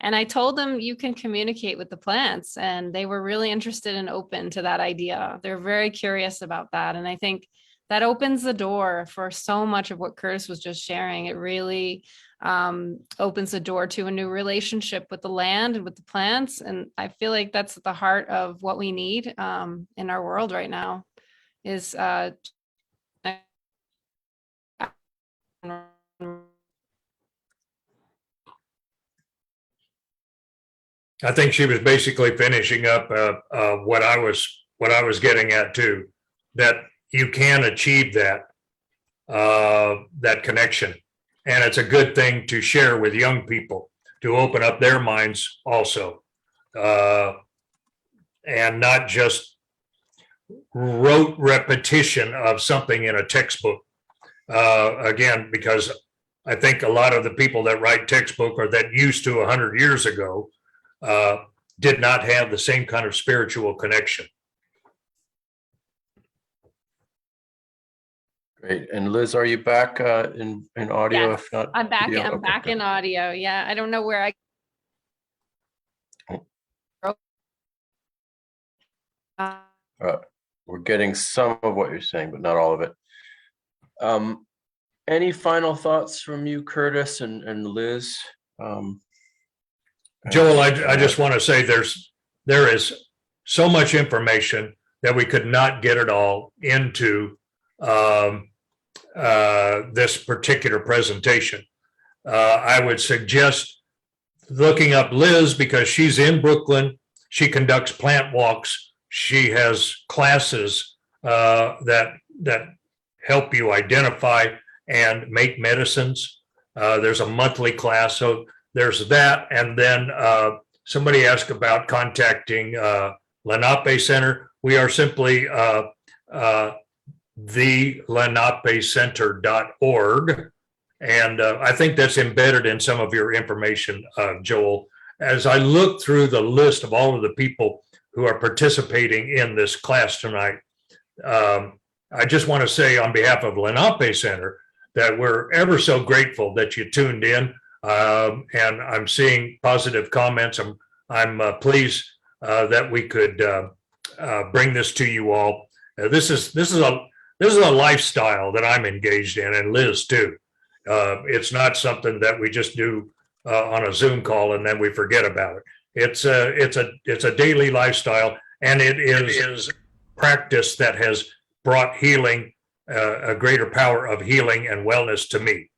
I told them you can communicate with the plants, and they were really interested and open to that idea. They're very curious about that. And I think that opens the door for so much of what Curtis was just sharing. It really opens the door to a new relationship with the land and with the plants. And I feel like that's at the heart of what we need in our world right now is I think she was basically finishing up what I was getting at too, that you can achieve that connection. And it's a good thing to share with young people to open up their minds also. And not just rote repetition of something in a textbook. Again, because I think a lot of the people that write textbook or that used to 100 years ago did not have the same kind of spiritual connection. Great. And Liz, are you back in audio? Yes, If not, I'm back. video? I'm Okay, back good. in audio. Yeah, I don't know where I. We're getting some of what you're saying, but not all of it. Any final thoughts from you, Curtis and Liz? Joel, I just want to say there is so much information that we could not get it all into this particular presentation. I would suggest looking up Liz because she's in Brooklyn. She conducts plant walks. She has classes that help you identify and make medicines. There's a monthly class, so there's that. And then somebody asked about contacting Lenape Center. We are simply thelenapecenter.org. And I think that's embedded in some of your information, Joel. As I look through the list of all of the people who are participating in this class tonight, I just want to say on behalf of Lenape Center that we're ever so grateful that you tuned in. And I'm seeing positive comments. I'm pleased that we could bring this to you all. This is a lifestyle that I'm engaged in, and Liz too. It's not something that we just do on a Zoom call and then we forget about it. It's a daily lifestyle, and it is practice that has brought healing, a greater power of healing and wellness to me.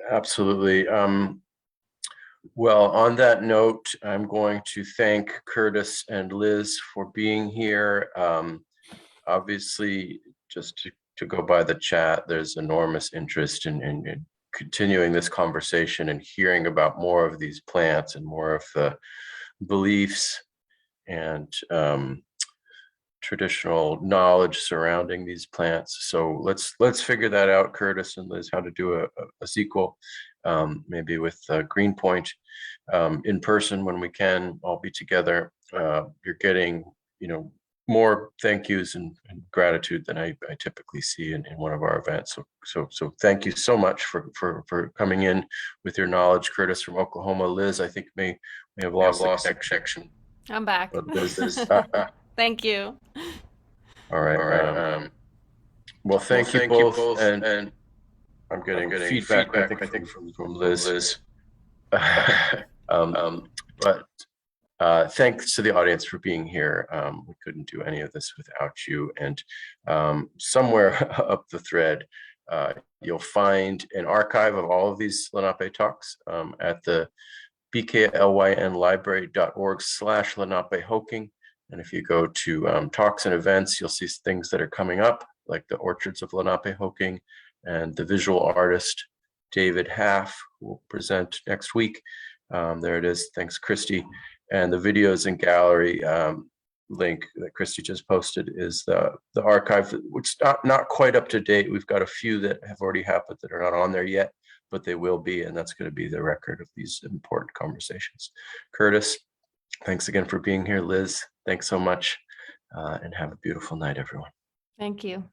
Absolutely. Well, on that note, I'm going to thank Curtis and Liz for being here. Obviously, just to go by the chat, there's enormous interest in continuing this conversation and hearing about more of these plants and more of the beliefs and traditional knowledge surrounding these plants. So let's figure that out, Curtis and Liz, how to do a sequel, maybe with Greenpoint in person when we can all be together. You're getting, more thank yous and gratitude than I typically see in one of our events. So thank you so much for coming in with your knowledge, Curtis from Oklahoma. Liz, I think may have lost the connection. I'm back. But Liz is, Thank you. all right. Well, thank you both. And I'm getting feedback, I think from Liz. But thanks to the audience for being here. We couldn't do any of this without you. And somewhere up the thread, you'll find an archive of all of these Lenape talks at the bklynlibrary.org/Lenapehoking. And if you go to talks and events, you'll see things that are coming up, like the Orchards of Lenapehoking and the visual artist David Half will present next week. There it is. Thanks, Christy. And the videos and gallery link that Christy just posted is the archive, which is not quite up to date. We've got a few that have already happened that are not on there yet, but they will be, and that's going to be the record of these important conversations. Curtis, thanks again for being here. Liz, thanks so much, and have a beautiful night, everyone. Thank you.